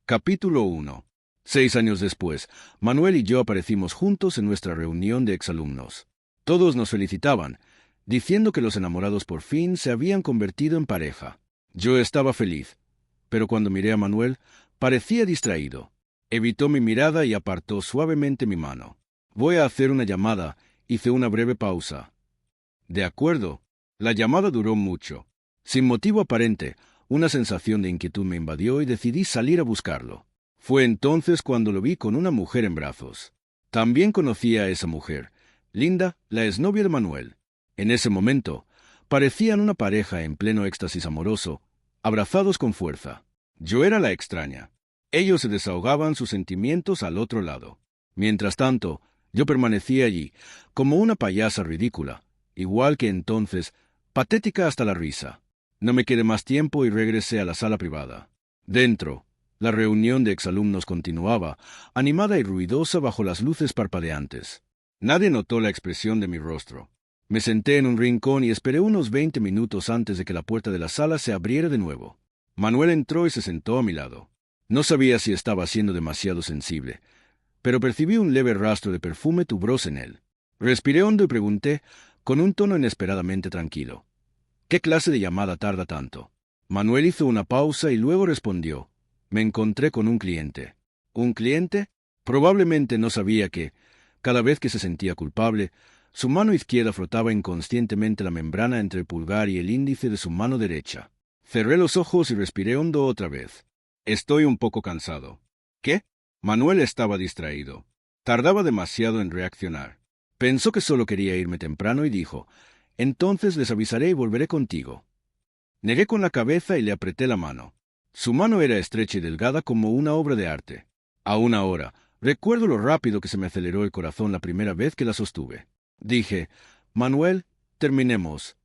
Capítulo 1. 6 años después, Manuel y yo aparecimos juntos en nuestra reunión de exalumnos. Todos nos felicitaban, diciendo que los enamorados por fin se habían convertido en pareja. Yo estaba feliz, pero cuando miré a Manuel, parecía distraído. Evitó mi mirada y apartó suavemente mi mano. «Voy a hacer una llamada», hice una breve pausa. «De acuerdo». La llamada duró mucho. Sin motivo aparente, una sensación de inquietud me invadió y decidí salir a buscarlo. Fue entonces cuando lo vi con una mujer en brazos. También conocía a esa mujer, Linda, la exnovia de Manuel. En ese momento, parecían una pareja en pleno éxtasis amoroso, abrazados con fuerza. Yo era la extraña. Ellos se desahogaban sus sentimientos al otro lado. Mientras tanto, yo permanecía allí, como una payasa ridícula, igual que entonces, patética hasta la risa. No me quedé más tiempo y regresé a la sala privada. Dentro, la reunión de exalumnos continuaba, animada y ruidosa bajo las luces parpadeantes. Nadie notó la expresión de mi rostro. Me senté en un rincón y esperé unos 20 minutos antes de que la puerta de la sala se abriera de nuevo. Manuel entró y se sentó a mi lado. No sabía si estaba siendo demasiado sensible, pero percibí un leve rastro de perfume tuberoso en él. Respiré hondo y pregunté, con un tono inesperadamente tranquilo: «¿Qué clase de llamada tarda tanto?». Manuel hizo una pausa y luego respondió: «Me encontré con un cliente». ¿Un cliente? Probablemente no sabía que, cada vez que se sentía culpable, su mano izquierda frotaba inconscientemente la membrana entre el pulgar y el índice de su mano derecha. Cerré los ojos y respiré hondo otra vez. «Estoy un poco cansado». «¿Qué?». Manuel estaba distraído. Tardaba demasiado en reaccionar. Pensó que solo quería irme temprano y dijo: «Entonces les avisaré y volveré contigo». Negué con la cabeza y le apreté la mano. Su mano era estrecha y delgada como una obra de arte. Aún ahora, recuerdo lo rápido que se me aceleró el corazón la primera vez que la sostuve. Dije: «Manuel, terminemos».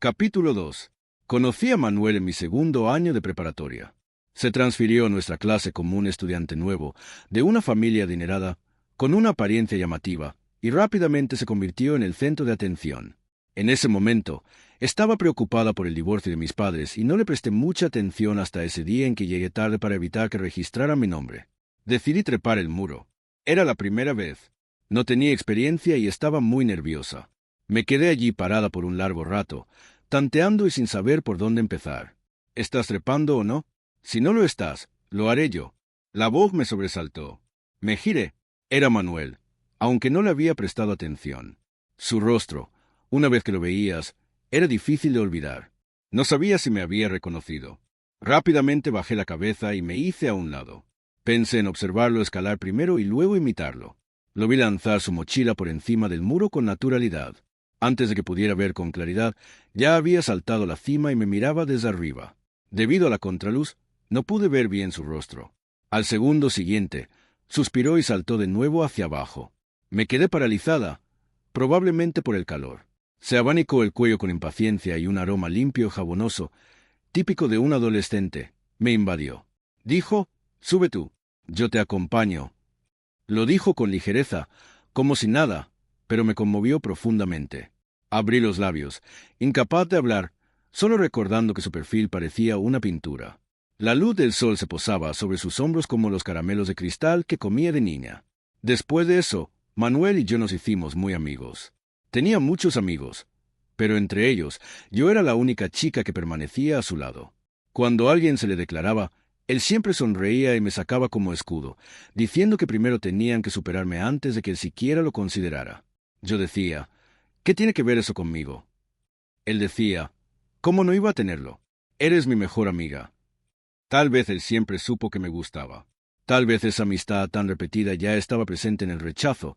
Capítulo 2. Conocí a Manuel en mi segundo año de preparatoria. Se transfirió a nuestra clase como un estudiante nuevo, de una familia adinerada, con una apariencia llamativa, y rápidamente se convirtió en el centro de atención. En ese momento, estaba preocupada por el divorcio de mis padres y no le presté mucha atención hasta ese día en que llegué tarde para evitar que registraran mi nombre. Decidí trepar el muro. Era la primera vez. No tenía experiencia y estaba muy nerviosa. Me quedé allí parada por un largo rato, tanteando y sin saber por dónde empezar. ¿Estás trepando o no? Si no lo estás, lo haré yo. La voz me sobresaltó. Me giré. Era Manuel, aunque no le había prestado atención. Su rostro, una vez que lo veías, era difícil de olvidar. No sabía si me había reconocido. Rápidamente bajé la cabeza y me hice a un lado. Pensé en observarlo escalar primero y luego imitarlo. Lo vi lanzar su mochila por encima del muro con naturalidad. Antes de que pudiera ver con claridad, ya había saltado la cima y me miraba desde arriba. Debido a la contraluz, no pude ver bien su rostro. Al segundo siguiente, suspiró y saltó de nuevo hacia abajo. Me quedé paralizada, probablemente por el calor. Se abanicó el cuello con impaciencia y un aroma limpio y jabonoso, típico de un adolescente, me invadió. Dijo: «Sube tú, yo te acompaño». Lo dijo con ligereza, como si nada, pero me conmovió profundamente. Abrí los labios, incapaz de hablar, solo recordando que su perfil parecía una pintura. La luz del sol se posaba sobre sus hombros como los caramelos de cristal que comía de niña. Después de eso, Manuel y yo nos hicimos muy amigos. Tenía muchos amigos, pero entre ellos, yo era la única chica que permanecía a su lado. Cuando alguien se le declaraba, él siempre sonreía y me sacaba como escudo, diciendo que primero tenían que superarme antes de que él siquiera lo considerara. Yo decía: «¿Qué tiene que ver eso conmigo?». Él decía: «¿Cómo no iba a tenerlo? Eres mi mejor amiga». Tal vez él siempre supo que me gustaba. Tal vez esa amistad tan repetida ya estaba presente en el rechazo,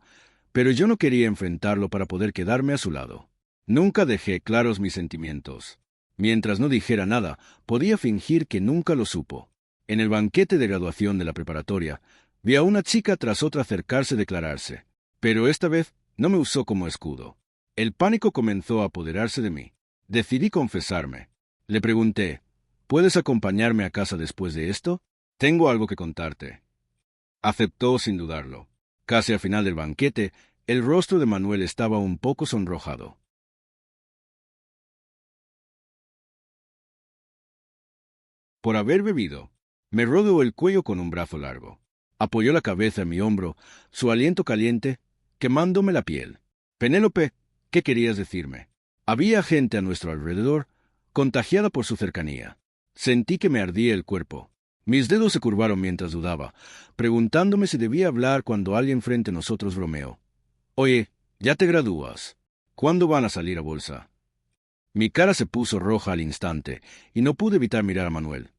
pero yo no quería enfrentarlo para poder quedarme a su lado. Nunca dejé claros mis sentimientos. Mientras no dijera nada, podía fingir que nunca lo supo. En el banquete de graduación de la preparatoria, vi a una chica tras otra acercarse a declararse, pero esta vez no me usó como escudo. El pánico comenzó a apoderarse de mí. Decidí confesarme. Le pregunté: «¿Puedes acompañarme a casa después de esto? Tengo algo que contarte». Aceptó sin dudarlo. Casi al final del banquete, el rostro de Manuel estaba un poco sonrojado. Por haber bebido. Me rodeó el cuello con un brazo largo. Apoyó la cabeza en mi hombro, su aliento caliente, quemándome la piel. Penélope, ¿qué querías decirme? Había gente a nuestro alrededor, contagiada por su cercanía. Sentí que me ardía el cuerpo. Mis dedos se curvaron mientras dudaba, preguntándome si debía hablar cuando alguien frente a nosotros bromeó. Oye, ya te gradúas. ¿Cuándo van a salir a bolsa? Mi cara se puso roja al instante, y no pude evitar mirar a Manuel.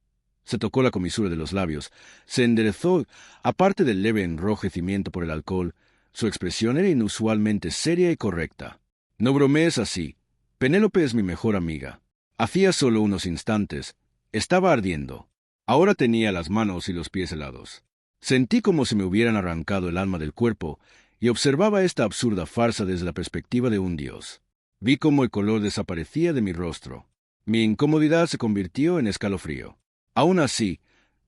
Se tocó la comisura de los labios, se enderezó, aparte del leve enrojecimiento por el alcohol, su expresión era inusualmente seria y correcta. No bromees así. Penélope es mi mejor amiga. Hacía solo unos instantes. Estaba ardiendo. Ahora tenía las manos y los pies helados. Sentí como si me hubieran arrancado el alma del cuerpo, y observaba esta absurda farsa desde la perspectiva de un dios. Vi cómo el color desaparecía de mi rostro. Mi incomodidad se convirtió en escalofrío. Aún así,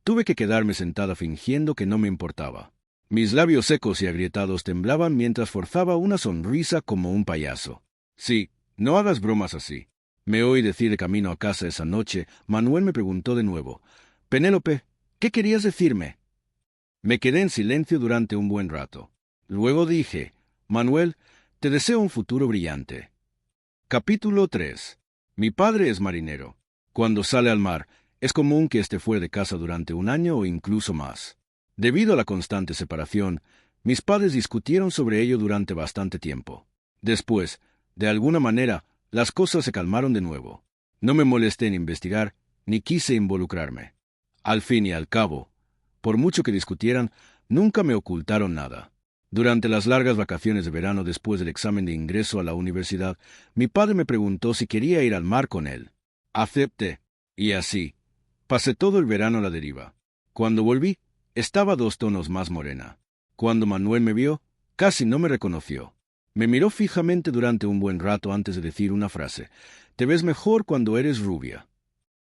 tuve que quedarme sentada fingiendo que no me importaba. Mis labios secos y agrietados temblaban mientras forzaba una sonrisa como un payaso. Sí, no hagas bromas así. Me oí decir de camino a casa esa noche. Manuel me preguntó de nuevo. Penélope, ¿qué querías decirme? Me quedé en silencio durante un buen rato. Luego dije, Manuel, te deseo un futuro brillante. Capítulo 3. Mi padre es marinero. Cuando sale al mar, es común que esté fuera de casa durante un año o incluso más. Debido a la constante separación, mis padres discutieron sobre ello durante bastante tiempo. Después, de alguna manera, las cosas se calmaron de nuevo. No me molesté en investigar, ni quise involucrarme. Al fin y al cabo, por mucho que discutieran, nunca me ocultaron nada. Durante las largas vacaciones de verano después del examen de ingreso a la universidad, mi padre me preguntó si quería ir al mar con él. Acepté, y así, pasé todo el verano a la deriva. Cuando volví, estaba 2 tonos más morena. Cuando Manuel me vio, casi no me reconoció. Me miró fijamente durante un buen rato antes de decir una frase. Te ves mejor cuando eres rubia.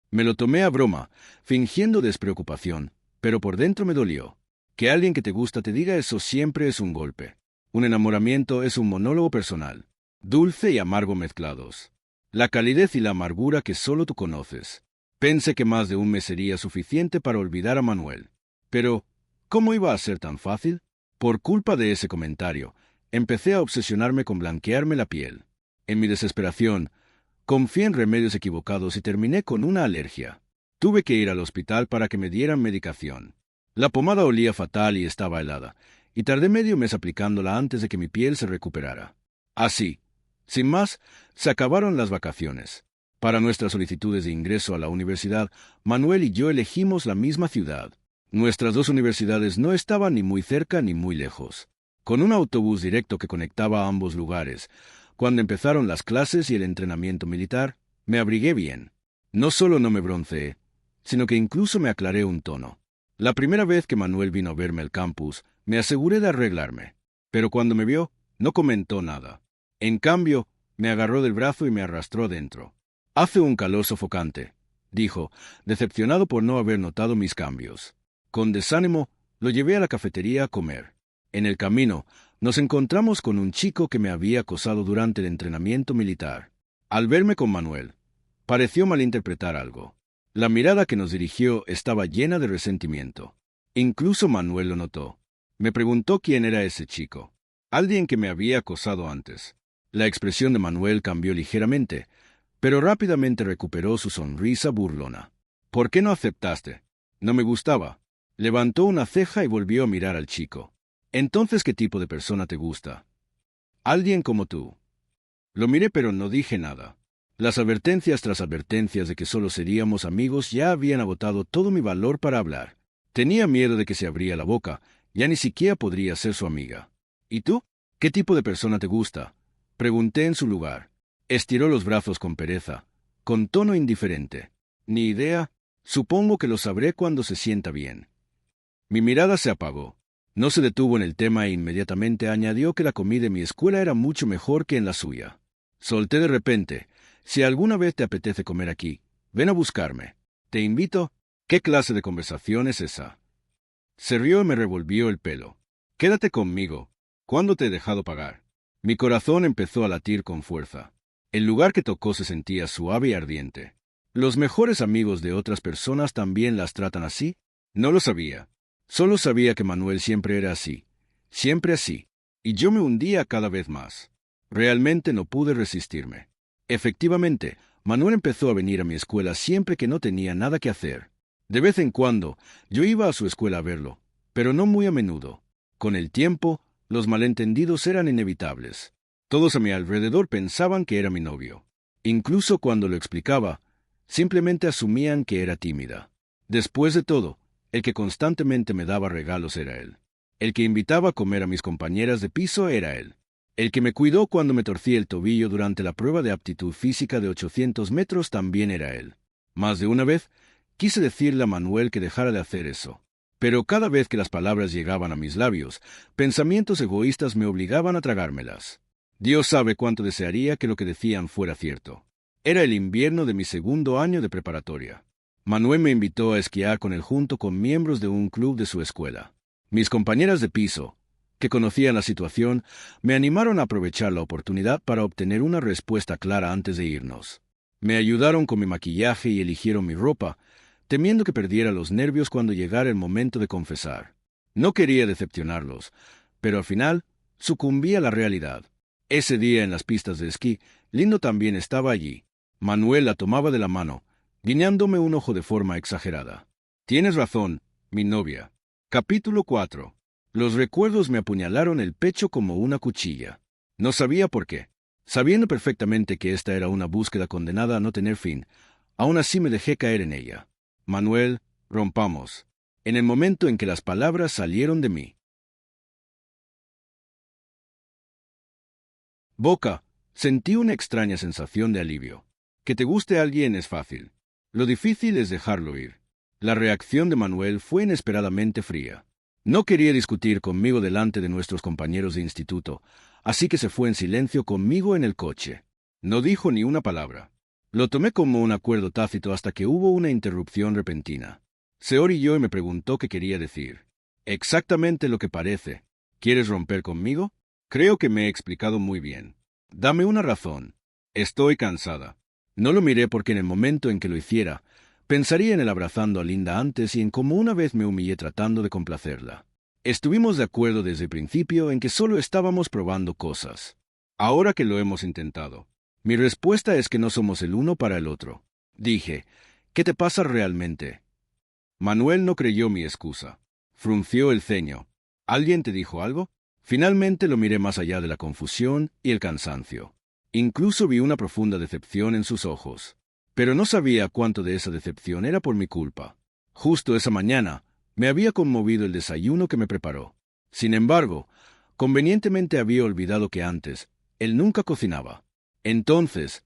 Me lo tomé a broma, fingiendo despreocupación, pero por dentro me dolió. Que alguien que te gusta te diga eso siempre es un golpe. Un enamoramiento es un monólogo personal, dulce y amargo mezclados. La calidez y la amargura que solo tú conoces. Pensé que más de un mes sería suficiente para olvidar a Manuel. Pero, ¿cómo iba a ser tan fácil? Por culpa de ese comentario, empecé a obsesionarme con blanquearme la piel. En mi desesperación, confié en remedios equivocados y terminé con una alergia. Tuve que ir al hospital para que me dieran medicación. La pomada olía fatal y estaba helada, y tardé medio mes aplicándola antes de que mi piel se recuperara. Así, sin más, se acabaron las vacaciones. Para nuestras solicitudes de ingreso a la universidad, Manuel y yo elegimos la misma ciudad. Nuestras 2 universidades no estaban ni muy cerca ni muy lejos. Con un autobús directo que conectaba a ambos lugares, cuando empezaron las clases y el entrenamiento militar, me abrigué bien. No solo no me bronceé, sino que incluso me aclaré un tono. La primera vez que Manuel vino a verme al campus, me aseguré de arreglarme, pero cuando me vio, no comentó nada. En cambio, me agarró del brazo y me arrastró adentro. Hace un calor sofocante, dijo, decepcionado por no haber notado mis cambios. Con desánimo, lo llevé a la cafetería a comer. En el camino, nos encontramos con un chico que me había acosado durante el entrenamiento militar. Al verme con Manuel, pareció malinterpretar algo. La mirada que nos dirigió estaba llena de resentimiento. Incluso Manuel lo notó. Me preguntó quién era ese chico. Alguien que me había acosado antes. La expresión de Manuel cambió ligeramente, pero rápidamente recuperó su sonrisa burlona. ¿Por qué no aceptaste? No me gustaba. Levantó una ceja y volvió a mirar al chico. Entonces, ¿qué tipo de persona te gusta? Alguien como tú. Lo miré pero no dije nada. Las advertencias tras advertencias de que solo seríamos amigos ya habían agotado todo mi valor para hablar. Tenía miedo de que se abría la boca, ya ni siquiera podría ser su amiga. ¿Y tú? ¿Qué tipo de persona te gusta? Pregunté en su lugar. Estiró los brazos con pereza, con tono indiferente. Ni idea, supongo que lo sabré cuando se sienta bien. Mi mirada se apagó. No se detuvo en el tema e inmediatamente añadió que la comida en mi escuela era mucho mejor que en la suya. Solté de repente. Si alguna vez te apetece comer aquí, ven a buscarme. Te invito. ¿Qué clase de conversación es esa? Se rió y me revolvió el pelo. Quédate conmigo. ¿Cuándo te he dejado pagar? Mi corazón empezó a latir con fuerza. El lugar que tocó se sentía suave y ardiente. ¿Los mejores amigos de otras personas también las tratan así? No lo sabía. Solo sabía que Manuel siempre era así. Siempre así. Y yo me hundía cada vez más. Realmente no pude resistirme. Efectivamente, Manuel empezó a venir a mi escuela siempre que no tenía nada que hacer. De vez en cuando, yo iba a su escuela a verlo, pero no muy a menudo. Con el tiempo, los malentendidos eran inevitables. Todos a mi alrededor pensaban que era mi novio. Incluso cuando lo explicaba, simplemente asumían que era tímida. Después de todo, el que constantemente me daba regalos era él. El que invitaba a comer a mis compañeras de piso era él. El que me cuidó cuando me torcí el tobillo durante la prueba de aptitud física de 800 metros también era él. Más de una vez, quise decirle a Manuel que dejara de hacer eso. Pero cada vez que las palabras llegaban a mis labios, pensamientos egoístas me obligaban a tragármelas. Dios sabe cuánto desearía que lo que decían fuera cierto. Era el invierno de mi segundo año de preparatoria. Manuel me invitó a esquiar con él junto con miembros de un club de su escuela. Mis compañeras de piso, que conocían la situación, me animaron a aprovechar la oportunidad para obtener una respuesta clara antes de irnos. Me ayudaron con mi maquillaje y eligieron mi ropa, temiendo que perdiera los nervios cuando llegara el momento de confesar. No quería decepcionarlos, pero al final sucumbí a la realidad. Ese día en las pistas de esquí, Lindo también estaba allí. Manuel la tomaba de la mano, guiñándome un ojo de forma exagerada. «Tienes razón, mi novia». Capítulo 4. Los recuerdos me apuñalaron el pecho como una cuchilla. No sabía por qué. Sabiendo perfectamente que esta era una búsqueda condenada a no tener fin, aún así me dejé caer en ella. «Manuel, rompamos». En el momento en que las palabras salieron de mí. Boca, sentí una extraña sensación de alivio. Que te guste a alguien es fácil. Lo difícil es dejarlo ir. La reacción de Manuel fue inesperadamente fría. No quería discutir conmigo delante de nuestros compañeros de instituto, así que se fue en silencio conmigo en el coche. No dijo ni una palabra. Lo tomé como un acuerdo tácito hasta que hubo una interrupción repentina. Se orilló y me preguntó qué quería decir. Exactamente lo que parece. ¿Quieres romper conmigo? Creo que me he explicado muy bien. Dame una razón. Estoy cansada. No lo miré porque en el momento en que lo hiciera, pensaría en él abrazando a Linda antes y en cómo una vez me humillé tratando de complacerla. Estuvimos de acuerdo desde el principio en que solo estábamos probando cosas. Ahora que lo hemos intentado, mi respuesta es que no somos el uno para el otro. Dije, ¿qué te pasa realmente? Manuel no creyó mi excusa. Frunció el ceño. ¿Alguien te dijo algo? Finalmente lo miré más allá de la confusión y el cansancio. Incluso vi una profunda decepción en sus ojos. Pero no sabía cuánto de esa decepción era por mi culpa. Justo esa mañana, me había conmovido el desayuno que me preparó. Sin embargo, convenientemente había olvidado que antes, él nunca cocinaba. Entonces,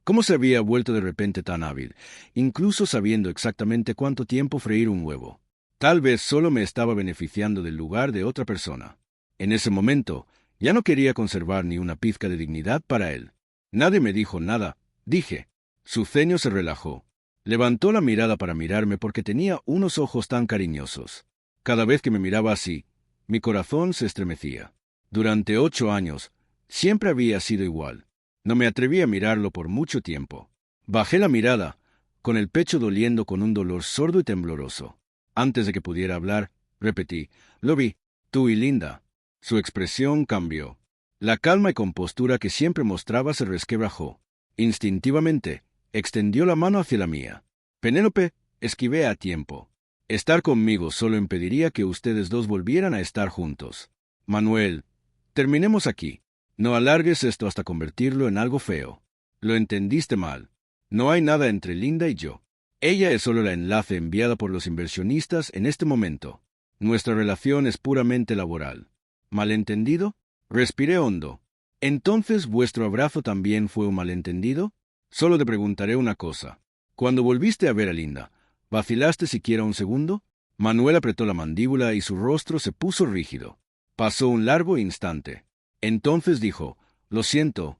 ¿cómo se había vuelto de repente tan hábil, incluso sabiendo exactamente cuánto tiempo freír un huevo? Tal vez solo me estaba beneficiando del lugar de otra persona. En ese momento, ya no quería conservar ni una pizca de dignidad para él. Nadie me dijo nada, dije. Su ceño se relajó. Levantó la mirada para mirarme porque tenía unos ojos tan cariñosos. Cada vez que me miraba así, mi corazón se estremecía. Durante 8 años, siempre había sido igual. No me atreví a mirarlo por mucho tiempo. Bajé la mirada, con el pecho doliendo con un dolor sordo y tembloroso. Antes de que pudiera hablar, repetí, «Lo vi, tú y Linda». Su expresión cambió. La calma y compostura que siempre mostraba se resquebrajó. Instintivamente, extendió la mano hacia la mía. «Penélope», esquivé a tiempo. «Estar conmigo solo impediría que ustedes dos volvieran a estar juntos. Manuel, terminemos aquí. No alargues esto hasta convertirlo en algo feo. Lo entendiste mal. No hay nada entre Linda y yo. Ella es solo la enlace enviada por los inversionistas en este momento. Nuestra relación es puramente laboral. ¿Malentendido?» Respiré hondo. ¿Entonces vuestro abrazo también fue un malentendido? Solo te preguntaré una cosa. Cuando volviste a ver a Linda, ¿vacilaste siquiera un segundo? Manuel apretó la mandíbula y su rostro se puso rígido. Pasó un largo instante. Entonces dijo, «Lo siento».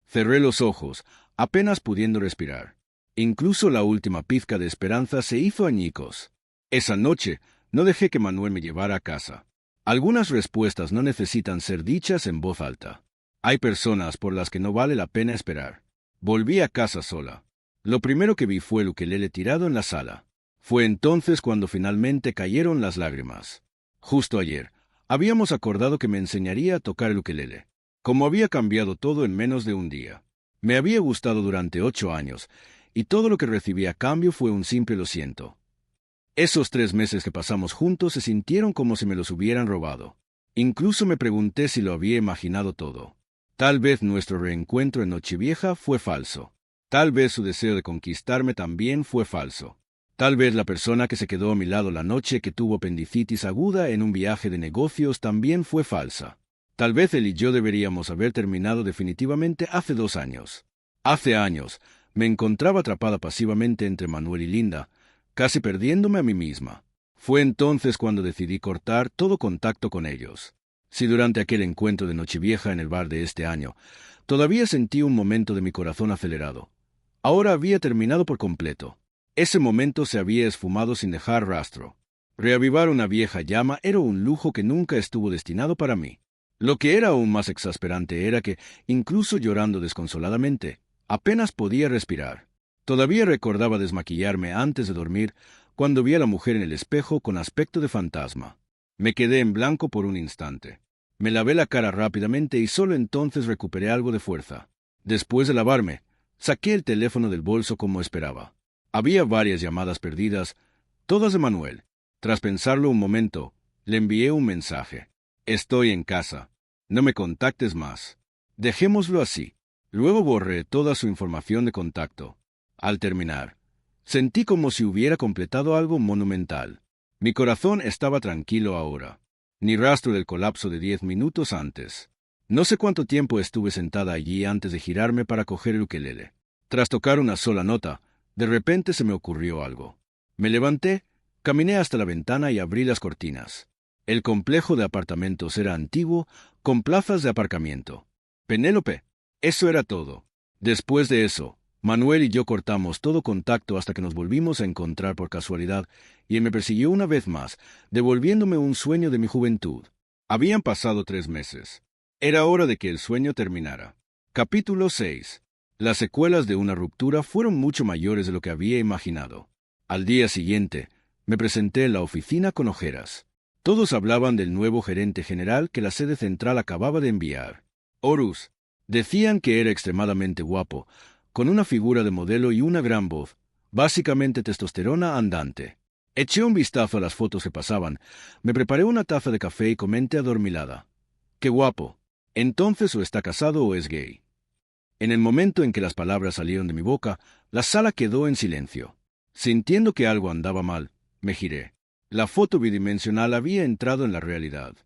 Cerré los ojos, apenas pudiendo respirar. Incluso la última pizca de esperanza se hizo añicos. Esa noche no dejé que Manuel me llevara a casa. Algunas respuestas no necesitan ser dichas en voz alta. Hay personas por las que no vale la pena esperar. Volví a casa sola. Lo primero que vi fue el ukelele tirado en la sala. Fue entonces cuando finalmente cayeron las lágrimas. Justo ayer, habíamos acordado que me enseñaría a tocar el ukelele. Como había cambiado todo en menos de un día. Me había gustado durante 8 años, y todo lo que recibí a cambio fue un simple lo siento. Esos 3 meses que pasamos juntos se sintieron como si me los hubieran robado. Incluso me pregunté si lo había imaginado todo. Tal vez nuestro reencuentro en Nochevieja fue falso. Tal vez su deseo de conquistarme también fue falso. Tal vez la persona que se quedó a mi lado la noche que tuvo apendicitis aguda en un viaje de negocios también fue falsa. Tal vez él y yo deberíamos haber terminado definitivamente hace 2 años. Hace años, me encontraba atrapada pasivamente entre Manuel y Linda, casi perdiéndome a mí misma. Fue entonces cuando decidí cortar todo contacto con ellos. Si durante aquel encuentro de Nochevieja en el bar de este año, todavía sentí un momento de mi corazón acelerado, ahora había terminado por completo. Ese momento se había esfumado sin dejar rastro. Reavivar una vieja llama era un lujo que nunca estuvo destinado para mí. Lo que era aún más exasperante era que, incluso llorando desconsoladamente, apenas podía respirar. Todavía recordaba desmaquillarme antes de dormir cuando vi a la mujer en el espejo con aspecto de fantasma. Me quedé en blanco por un instante. Me lavé la cara rápidamente y solo entonces recuperé algo de fuerza. Después de lavarme, saqué el teléfono del bolso como esperaba. Había varias llamadas perdidas, todas de Manuel. Tras pensarlo un momento, le envié un mensaje. Estoy en casa. No me contactes más. Dejémoslo así. Luego borré toda su información de contacto. Al terminar, sentí como si hubiera completado algo monumental. Mi corazón estaba tranquilo ahora. Ni rastro del colapso de 10 minutos antes. No sé cuánto tiempo estuve sentada allí antes de girarme para coger el ukelele. Tras tocar una sola nota, de repente se me ocurrió algo. Me levanté, caminé hasta la ventana y abrí las cortinas. El complejo de apartamentos era antiguo, con plazas de aparcamiento. Penélope. Eso era todo. Después de eso, Manuel y yo cortamos todo contacto hasta que nos volvimos a encontrar por casualidad, y él me persiguió una vez más, devolviéndome un sueño de mi juventud. Habían pasado 3 meses. Era hora de que el sueño terminara. Capítulo 6. Las secuelas de una ruptura fueron mucho mayores de lo que había imaginado. Al día siguiente, me presenté en la oficina con ojeras. Todos hablaban del nuevo gerente general que la sede central acababa de enviar. Horus. Decían que era extremadamente guapo, con una figura de modelo y una gran voz, básicamente testosterona andante. Eché un vistazo a las fotos que pasaban, me preparé una taza de café y comenté adormilada. ¡Qué guapo! Entonces o está casado o es gay. En el momento en que las palabras salieron de mi boca, la sala quedó en silencio. Sintiendo que algo andaba mal, me giré. La foto bidimensional había entrado en la realidad.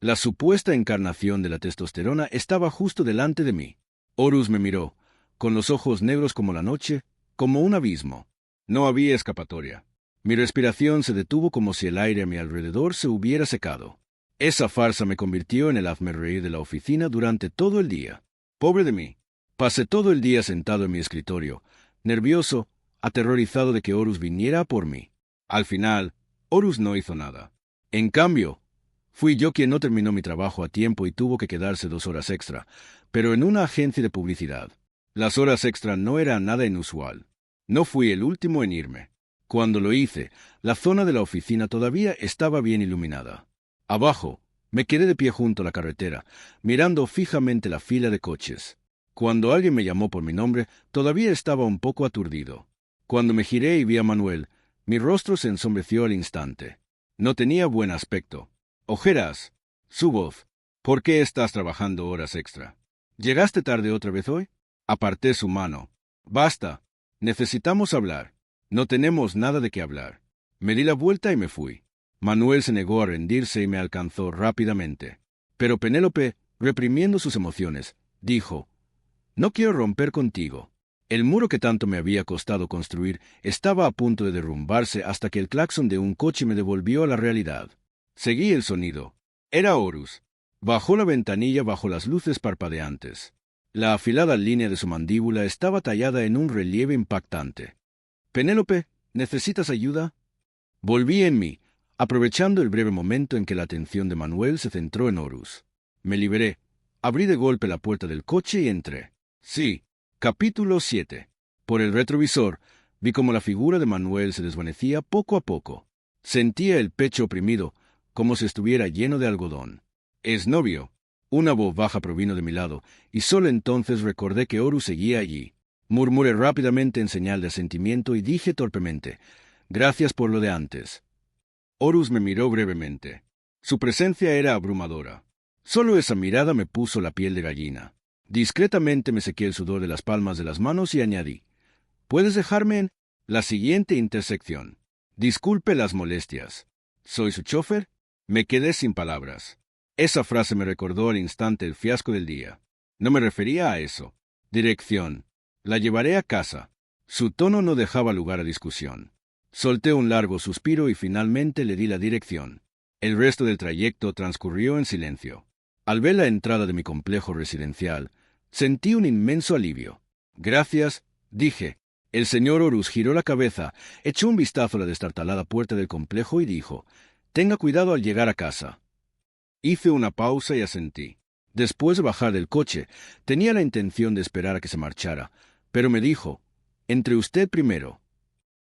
La supuesta encarnación de la testosterona estaba justo delante de mí. Horus me miró, con los ojos negros como la noche, como un abismo. No había escapatoria. Mi respiración se detuvo como si el aire a mi alrededor se hubiera secado. Esa farsa me convirtió en el hazmerreír de la oficina durante todo el día. Pobre de mí. Pasé todo el día sentado en mi escritorio, nervioso, aterrorizado de que Horus viniera a por mí. Al final, Horus no hizo nada. En cambio, fui yo quien no terminó mi trabajo a tiempo y tuvo que quedarse 2 horas extra, pero en una agencia de publicidad. Las horas extra no eran nada inusual. No fui el último en irme. Cuando lo hice, la zona de la oficina todavía estaba bien iluminada. Abajo, me quedé de pie junto a la carretera, mirando fijamente la fila de coches. Cuando alguien me llamó por mi nombre, todavía estaba un poco aturdido. Cuando me giré y vi a Manuel, mi rostro se ensombreció al instante. No tenía buen aspecto. Ojeras. Su voz. ¿Por qué estás trabajando horas extra? ¿Llegaste tarde otra vez hoy? Aparté su mano. Basta. Necesitamos hablar. No tenemos nada de qué hablar. Me di la vuelta y me fui. Manuel se negó a rendirse y me alcanzó rápidamente. Pero Penélope, reprimiendo sus emociones, dijo: «No quiero romper contigo». El muro que tanto me había costado construir estaba a punto de derrumbarse hasta que el claxon de un coche me devolvió a la realidad. Seguí el sonido. Era Horus. Bajó la ventanilla bajo las luces parpadeantes. La afilada línea de su mandíbula estaba tallada en un relieve impactante. «Penélope, ¿necesitas ayuda?» Volví en mí, aprovechando el breve momento en que la atención de Manuel se centró en Horus. Me liberé, abrí de golpe la puerta del coche y entré. Sí. Capítulo 7. Por el retrovisor, Vi cómo la figura de Manuel se desvanecía poco a poco. Sentía el pecho oprimido, como si estuviera lleno de algodón. «¿Es novio?» Una voz baja provino de mi lado, y solo entonces recordé que Horus seguía allí. Murmuré rápidamente en señal de asentimiento y dije torpemente: «Gracias por lo de antes». Horus me miró brevemente. Su presencia era abrumadora. Solo esa mirada me puso la piel de gallina. Discretamente me sequé el sudor de las palmas de las manos y añadí: «¿Puedes dejarme en la siguiente intersección? Disculpe las molestias. ¿Soy su chofer?» Me quedé sin palabras. Esa frase me recordó al instante el fiasco del día. No me refería a eso. Dirección: «La llevaré a casa». Su tono no dejaba lugar a discusión. Solté un largo suspiro y finalmente le di la dirección. El resto del trayecto transcurrió en silencio. Al ver la entrada de mi complejo residencial, sentí un inmenso alivio. «Gracias», dije. El señor Horus giró la cabeza, echó un vistazo a la destartalada puerta del complejo y dijo: «Tenga cuidado al llegar a casa». Hice una pausa y asentí. Después de bajar del coche, tenía la intención de esperar a que se marchara, pero me dijo: «Entre usted primero».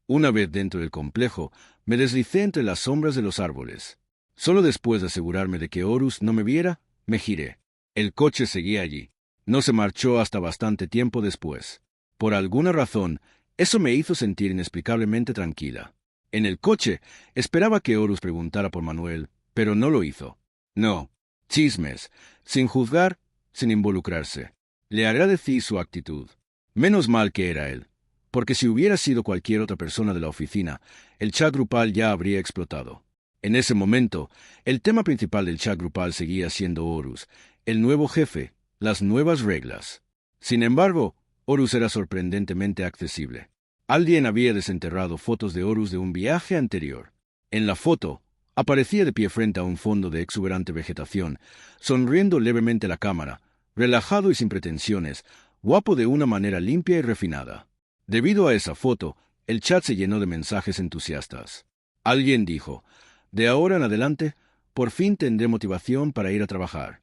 Una vez dentro del complejo, me deslicé entre las sombras de los árboles. Solo después de asegurarme de que Horus no me viera, me giré. El coche seguía allí. No se marchó hasta bastante tiempo después. Por alguna razón, eso me hizo sentir inexplicablemente tranquila. En el coche, esperaba que Horus preguntara por Manuel, pero no lo hizo. No. Chismes. Sin juzgar, sin involucrarse. Le agradecí su actitud. Menos mal que era él, porque si hubiera sido cualquier otra persona de la oficina, el chat grupal ya habría explotado. En ese momento, el tema principal del chat grupal seguía siendo Horus, el nuevo jefe, las nuevas reglas. Sin embargo, Horus era sorprendentemente accesible. Alguien había desenterrado fotos de Horus de un viaje anterior. En la foto, aparecía de pie frente a un fondo de exuberante vegetación, sonriendo levemente a la cámara, relajado y sin pretensiones, guapo de una manera limpia y refinada. Debido a esa foto, el chat se llenó de mensajes entusiastas. Alguien dijo: «De ahora en adelante, por fin tendré motivación para ir a trabajar».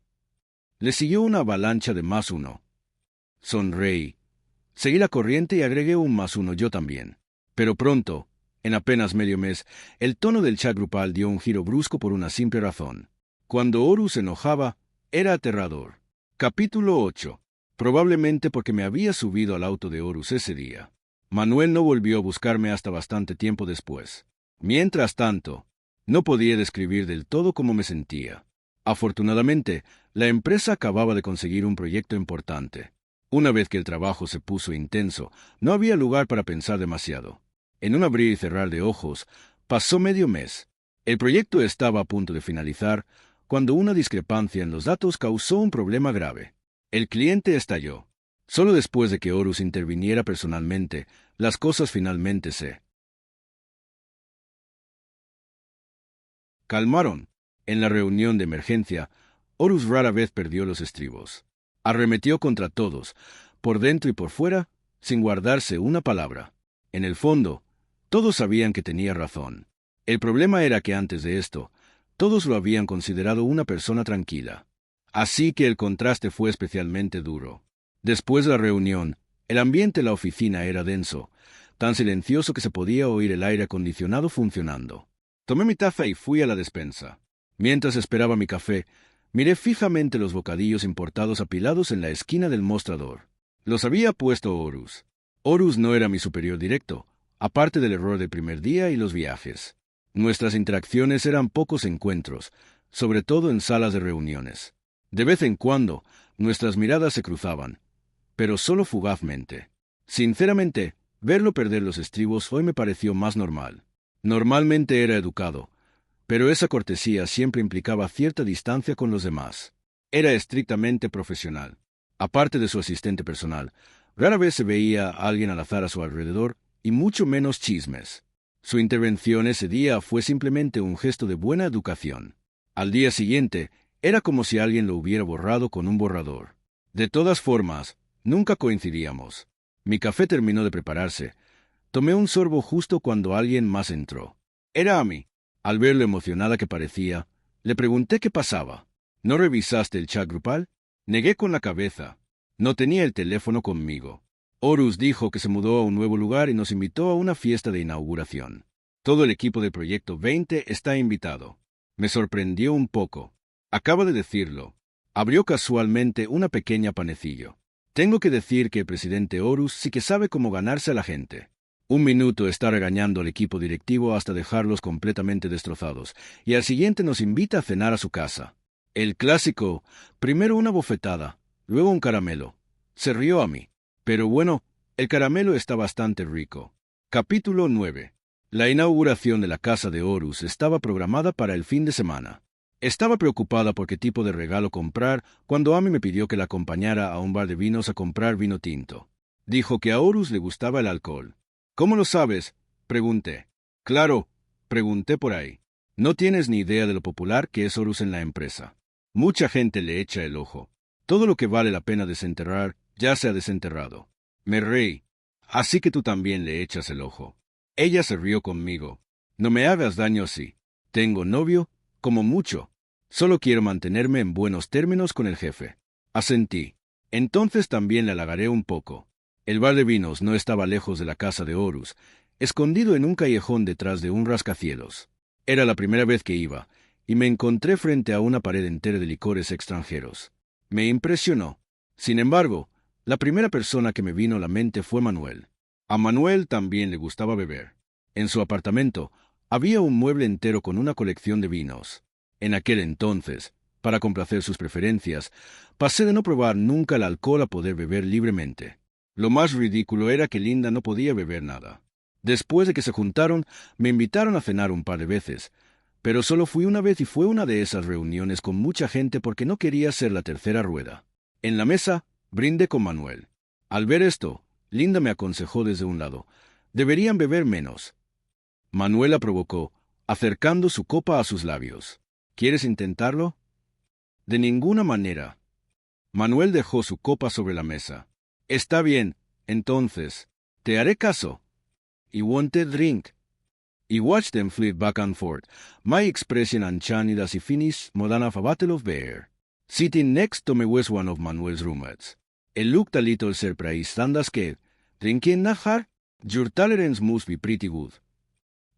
Le siguió una avalancha de +1. Sonreí. Seguí la corriente y agregué un +1 yo también. Pero pronto, en apenas medio mes, el tono del chat grupal dio un giro brusco por una simple razón. Cuando Horus se enojaba, era aterrador. Capítulo 8. Probablemente porque me había subido al auto de Horus ese día. Manuel no volvió a buscarme hasta bastante tiempo después. Mientras tanto, no podía describir del todo cómo me sentía. Afortunadamente, la empresa acababa de conseguir un proyecto importante. Una vez que el trabajo se puso intenso, no había lugar para pensar demasiado. En un abrir y cerrar de ojos, pasó medio mes. El proyecto estaba a punto de finalizar, cuando una discrepancia en los datos causó un problema grave. El cliente estalló. Solo después de que Horus interviniera personalmente, las cosas finalmente se calmaron. En la reunión de emergencia, Horus rara vez perdió los estribos. Arremetió contra todos, por dentro y por fuera, sin guardarse una palabra. En el fondo, todos sabían que tenía razón. El problema era que antes de esto, todos lo habían considerado una persona tranquila. Así que el contraste fue especialmente duro. Después de la reunión, el ambiente en la oficina era denso, tan silencioso que se podía oír el aire acondicionado funcionando. Tomé mi taza y fui a la despensa. Mientras esperaba mi café, miré fijamente los bocadillos importados apilados en la esquina del mostrador. Los había puesto Horus. Horus no era mi superior directo, aparte del error del primer día y los viajes. Nuestras interacciones eran pocos encuentros, sobre todo en salas de reuniones. De vez en cuando, nuestras miradas se cruzaban, pero solo fugazmente. Sinceramente, verlo perder los estribos hoy me pareció más normal. Normalmente era educado, pero esa cortesía siempre implicaba cierta distancia con los demás. Era estrictamente profesional. Aparte de su asistente personal, rara vez se veía a alguien al azar a su alrededor, y mucho menos chismes. Su intervención ese día fue simplemente un gesto de buena educación. Al día siguiente, era como si alguien lo hubiera borrado con un borrador. De todas formas, nunca coincidíamos. Mi café terminó de prepararse. Tomé un sorbo justo cuando alguien más entró. Era Amy. Al ver lo emocionada que parecía, le pregunté qué pasaba. ¿No revisaste el chat grupal? Negué con la cabeza. No tenía el teléfono conmigo. Horus dijo que se mudó a un nuevo lugar y nos invitó a una fiesta de inauguración. Todo el equipo del Proyecto 20 está invitado. Me sorprendió un poco. Acaba de decirlo. Abrió casualmente una pequeña panecillo. Tengo que decir que el presidente Horus sí que sabe cómo ganarse a la gente. Un minuto está regañando al equipo directivo hasta dejarlos completamente destrozados, y al siguiente nos invita a cenar a su casa. El clásico, primero una bofetada, luego un caramelo. Se rió a mí. Pero bueno, el caramelo está bastante rico. Capítulo 9. La inauguración de la casa de Horus estaba programada para el fin de semana. Estaba preocupada por qué tipo de regalo comprar cuando Amy me pidió que la acompañara a un bar de vinos a comprar vino tinto. Dijo que a Horus le gustaba el alcohol. ¿Cómo lo sabes? Pregunté. Claro, pregunté por ahí. No tienes ni idea de lo popular que es Horus en la empresa. Mucha gente le echa el ojo. Todo lo que vale la pena desenterrar ya se ha desenterrado. Me reí. Así que tú también le echas el ojo. Ella se rió conmigo. No me hagas daño así. Tengo novio, como mucho. Solo quiero mantenerme en buenos términos con el jefe. Asentí. Entonces también le halagaré un poco. El bar de vinos no estaba lejos de la casa de Horus, escondido en un callejón detrás de un rascacielos. Era la primera vez que iba, y me encontré frente a una pared entera de licores extranjeros. Me impresionó. Sin embargo, la primera persona que me vino a la mente fue Manuel. A Manuel también le gustaba beber. En su apartamento había un mueble entero con una colección de vinos. En aquel entonces, para complacer sus preferencias, pasé de no probar nunca el alcohol a poder beber libremente. Lo más ridículo era que Linda no podía beber nada. Después de que se juntaron, me invitaron a cenar un par de veces, pero solo fui una vez y fue una de esas reuniones con mucha gente porque no quería ser la tercera rueda. En la mesa, brindé con Manuel. Al ver esto, Linda me aconsejó desde un lado: deberían beber menos. Manuel la provocó, acercando su copa a sus labios. ¿Quieres intentarlo? De ninguna manera. Manuel dejó su copa sobre la mesa. Está bien, entonces, te haré caso. I want a drink. I watched them flit back and forth, my expression unchanged as if finished more than a battle of bear. Sitting next to me was one of Manuel's roommates. He looked a little surprised and asked, "Drinking Nahar? Your tolerance must be pretty good."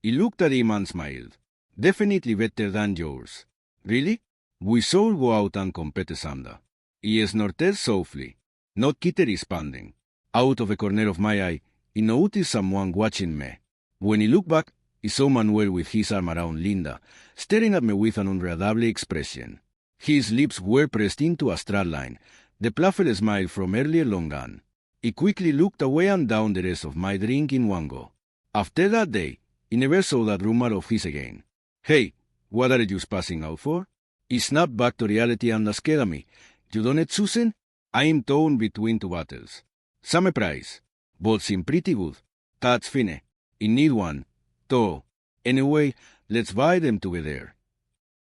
He looked at him and smiled. "Definitely better than yours." "Really? We shall go out and compete Sanda." He snorted softly, not responding. Out of the corner of my eye, he noticed someone watching me. When he looked back, he saw Manuel with his arm around Linda, staring at me with an unreadable expression. His lips were pressed into a straight line, the playful smile from earlier long gone. He quickly looked away and down the rest of my drink in one go. After that day, he never saw that rumor of his again. "Hey, what are you passing out for?" He snapped back to reality and asked me, "You don't Susan?" I am torn between two battles. Same price. Both seem pretty good. That's fine. I need one. Though. Anyway, let's buy them together.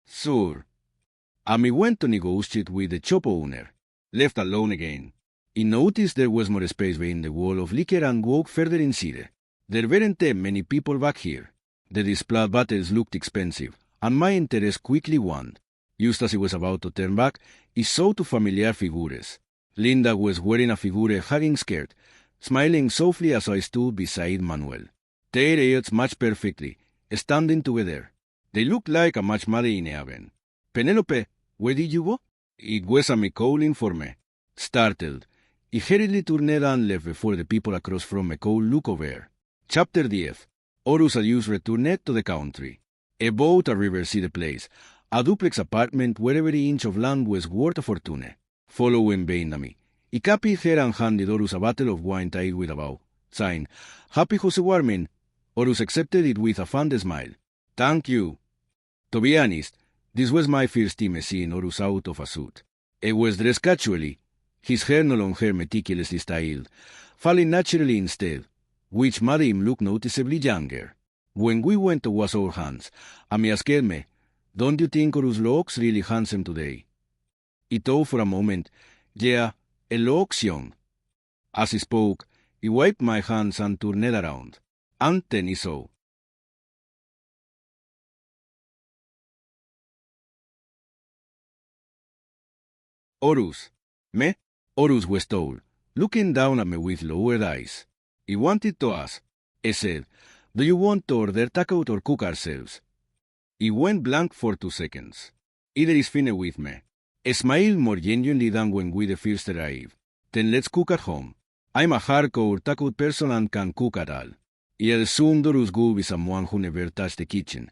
Sure. Amy went to negotiate with the shop owner. Left alone again. He noticed there was more space behind the wall of liquor and walked further inside. There weren't many people back here. The display bottles looked expensive, and my interest quickly waned. Just as he was about to turn back, he saw two familiar figures. Linda was wearing a figure hugging skirt, smiling softly as I stood beside Manuel. Their heads matched perfectly, standing together. They looked like a match made in heaven. "Penelope, where did you go?" It was Amy calling for me. Startled, he hurriedly turned and left before the people across from me could look over. Chapter 10. Horus Adius returned to the country. He bought a riverside place, a duplex apartment where every inch of land was worth a fortune. Following behind me, he copied her and handed Horus a bottle of wine tied with a bow, saying, "Happy housewarming." Horus accepted it with a fond smile. "Thank you." To be honest, this was my first time seeing Horus out of a suit. He was dressed casually, his hair no longer meticulously styled, falling naturally instead, which made him look noticeably younger. When we went to wash our hands, Amy asked me, "Don't you think Horus looks really handsome today?" He thought for a moment. "Yeah, he looks young." As he spoke, he wiped my hands and turned around. And then he saw. Horus. Me? Horus was tall, looking down at me with lowered eyes. He wanted to ask. I said, "Do you want to order takeout or cook ourselves?" He went blank for 2 seconds. Either is fine with me. I smiled more genuinely than when we first arrived. Then let's cook at home. I'm a hardcore takeout person and can cook at all. I assumed I was good with someone who never touched the kitchen,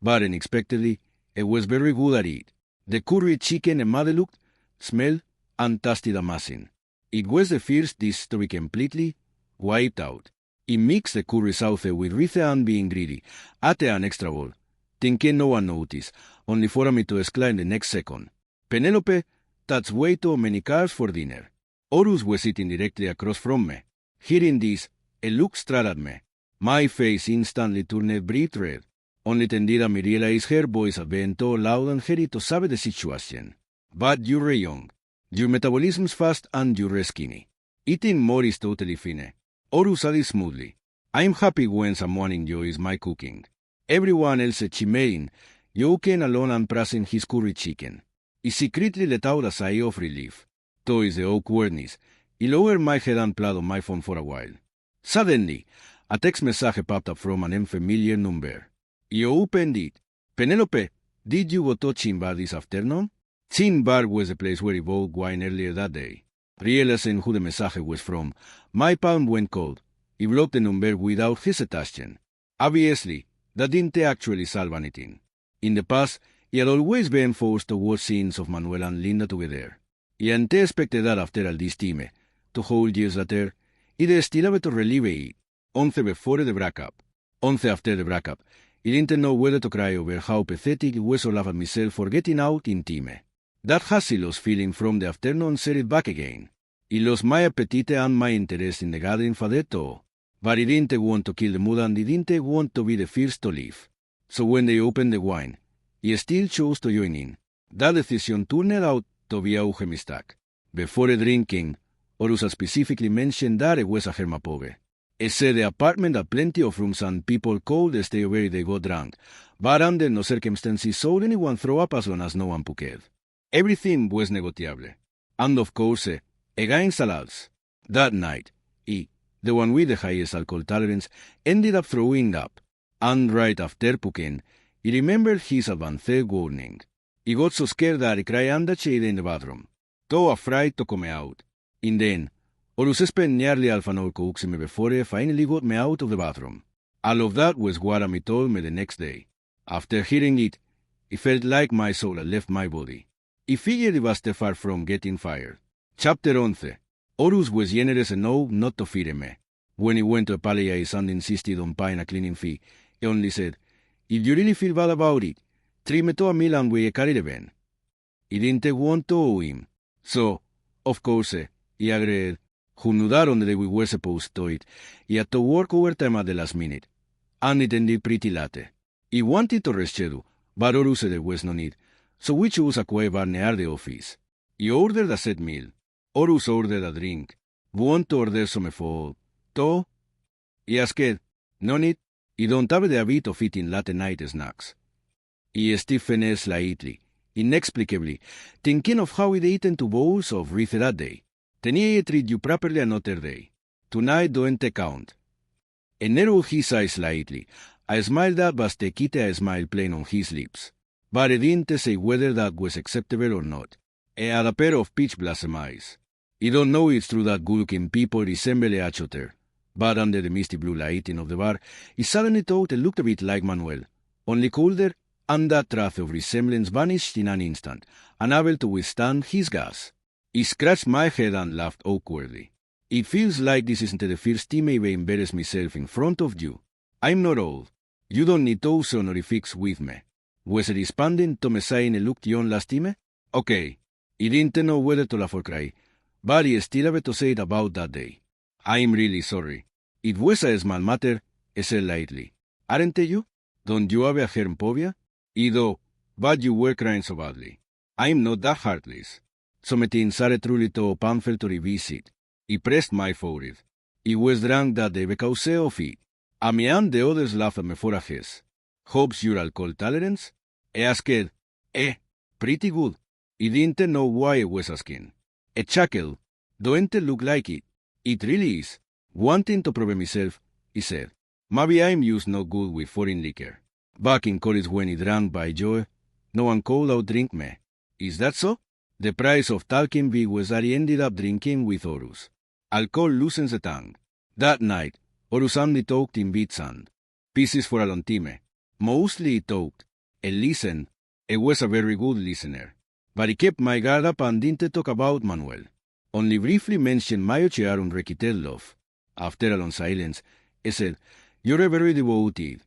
but unexpectedly, I was very good at it. The curry chicken and mother looked, smelled, and tasted amazing. It was the first dish to be completely wiped out. I mixed the curry sauce with rice and being greedy, ate an extra bowl, thinking no one noticed, only for me to exclaim the next second, "Penelope, that's way too many carbs for dinner." Horus was sitting directly across from me. Hearing this, he looked straight at me. My face instantly turned bright red. Only then did I realize her voice had been too loud and heavy to save the situation. "But you're young. Your metabolism's fast and you're skinny. Eating more is totally fine." Horus added smoothly, "I'm happy when someone enjoys my cooking. Everyone else chimed in, joking alone and praising his curry chicken. I secretly let out a sigh of relief. To is the awkwardness. I lowered my head and played on my phone for a while. Suddenly, a text message popped up from an unfamiliar number. I opened it. "Penelope, did you go to Chin Bar this afternoon?" Chin Bar was the place where he bought wine earlier that day. Realizing who the message was from, my palm went cold. He blocked the number without hesitation. Obviously, that didn't actually solve anything. In the past, he had always been forced to watch scenes of Manuel and Linda together. I anticipated that after all this time, 2 whole years later, he destinaba to relive it. 11 before the breakup, 11 after the breakup. I didn't know whether to cry over how pathetic it was to laugh at myself for getting out in time. That hazy lost feeling from the afternoon set it back again. I lost my appetite and my interest in the gathering for that too. But I didn't want to kill the mood and I didn't want to be the first to leave. So when they opened the wine, I still chose to join in. That decision turned out to be a huge mistake. Before drinking, Horus specifically mentioned that it was a germaphobe. He said the apartment had plenty of rooms and people could stay where they got drunk, but under no circumstances saw anyone throw up as long as no one puked. Everything was negotiable. And of course, again salads. That night, he, the one with the highest alcohol tolerance, ended up throwing up. And right after puking, he remembered his advanced warning. He got so scared that he cried and shade in the bathroom, too afraid to come out. And then, Horus spent nearly half an hour coaxing me before he finally got me out of the bathroom. All of that was what Amy told me the next day. After hearing it, it felt like my soul had left my body. I figured it was too far from getting fired. Chapter 11. Horus was generous enough not to fear me. When he went to apologize and insisted on paying a cleaning fee, he only said, "If you really feel bad about it, treat me to a meal and we carry the van." He didn't want to owe him. So, of course, he agreed. Who knew that on the day we were supposed to eat, he had to work overtime at the last minute. And it ended pretty late. He wanted to reschedule, but Horus said there was no need, so we chose a quiet bar near the office. He ordered a set meal. Horus ordered a drink. "Want to order some food, too?" He asked. "No need. I don't have the habit of eating late night snacks." He stiffened slightly, inexplicably, thinking of how he'd eaten 2 bowls of rice that day. "Tenía treat you properly another day. Tonight don't count." He narrowed his eyes slightly, a smile that was to keep a smile playing on his lips. But he didn't say whether that was acceptable or not. He had a pair of pitch-black eyes. I don't know if it's true that good-looking people resemble a chotter, but under the misty blue lighting of the bar, he suddenly thought it looked a bit like Manuel, only colder, and that trace of resemblance vanished in an instant, unable to withstand his gaze. He scratched my head and laughed awkwardly. "It feels like this isn't the first time I've embarrassed myself in front of you. I'm not old. You don't need those honorifics with me." Was he responding to me saying he looked young last time? Okay. He didn't know whether to laugh or cry, but he still had to say it about that day. "I'm really sorry. It was a small matter," he said lightly. "Aren't you? Don't you have a germphobia?" "I do, but you were crying so badly. I'm not that heartless." Something started truly to painful to revisit. He pressed my forehead. He was drunk that day because of it. A me and the others laughed at me for a guess. "How's your alcohol tolerance?" I asked. Pretty good." He didn't know why I was asking. He chuckled. Don't it look like it? It really is. Wanting to prove myself, he said. Maybe I'm used no good with foreign liquor. Back in college when he drank by joy, no one could outdrink me. Is that so? The price of talking big was that he ended up drinking with Horus. Alcohol loosens the tongue. That night, Horus only talked in bits and pieces for a long time. Mostly he talked, and listened. He was a very good listener. But he kept my guard up and didn't talk about Manuel. Only briefly mentioned Mayochear and Requited love. After a long silence, he said, "You're a very devoted."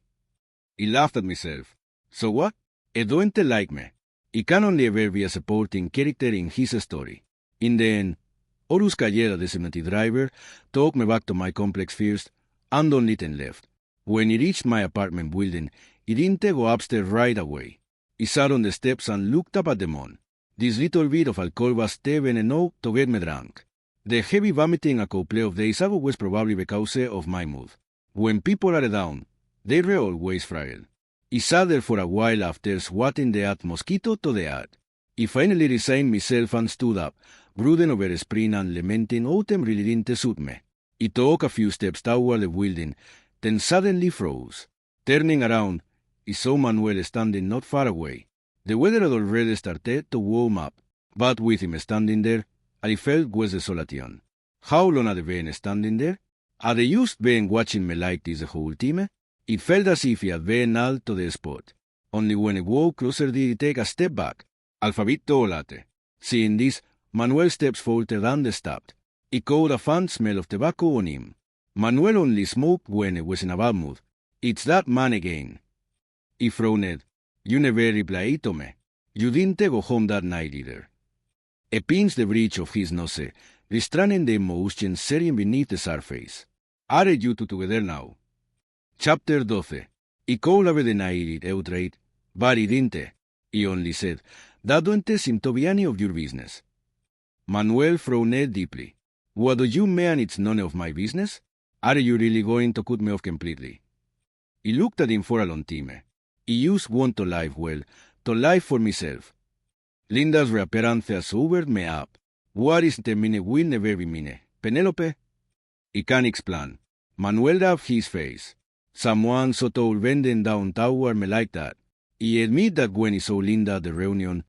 He laughed at myself. So what? He don't like me. He can only ever be a supporting character in his story. In the end, Horus Callera, the cemetery driver, took me back to my complex first, and only then left. When he reached my apartment building, he didn't go upstairs right away. He sat on the steps and looked up at the moon. This little bit of alcohol was even enough to get me drunk. The heavy vomiting a couple of days ago was probably because of my mood. When people are down, they're always frail. He sat there for a while after swatting the mosquito to the earth. He finally resigned myself and stood up, brooding over spring and lamenting autumn really didn't suit me. He took a few steps toward the building, then suddenly froze. Turning around, he saw Manuel standing not far away. The weather had already started to warm up, but with him standing there, I felt was desolation. How long had they been standing there? Had they just been watching me like this the whole time? It felt as if he had been all to the spot. Only when he walked closer did he take a step back. Alphabito latte. Seeing this, Manuel's steps faltered and stopped. He caught a faint smell of tobacco on him. Manuel only smoked when he was in a bad mood. It's that man again. He frowned. You never replied to me. You didn't go home that night either. He pinched the bridge of his nose, restraining the emotion surging beneath the surface. Are you two together now? Chapter 12. He called over the night outright, but he didn't. He only said, "That don't seem to be any of your business." Manuel frowned deeply. What do you mean it's none of my business? Are you really going to cut me off completely? He looked at him for a long time. He just want to live well, to live for myself. Linda's reappearance sobered me up. What is the mine will never be mine? Penelope? He can't explain. Manuel rubbed his face. Someone so tall bending down toward me like that. He admitted that when he saw Linda at the reunion,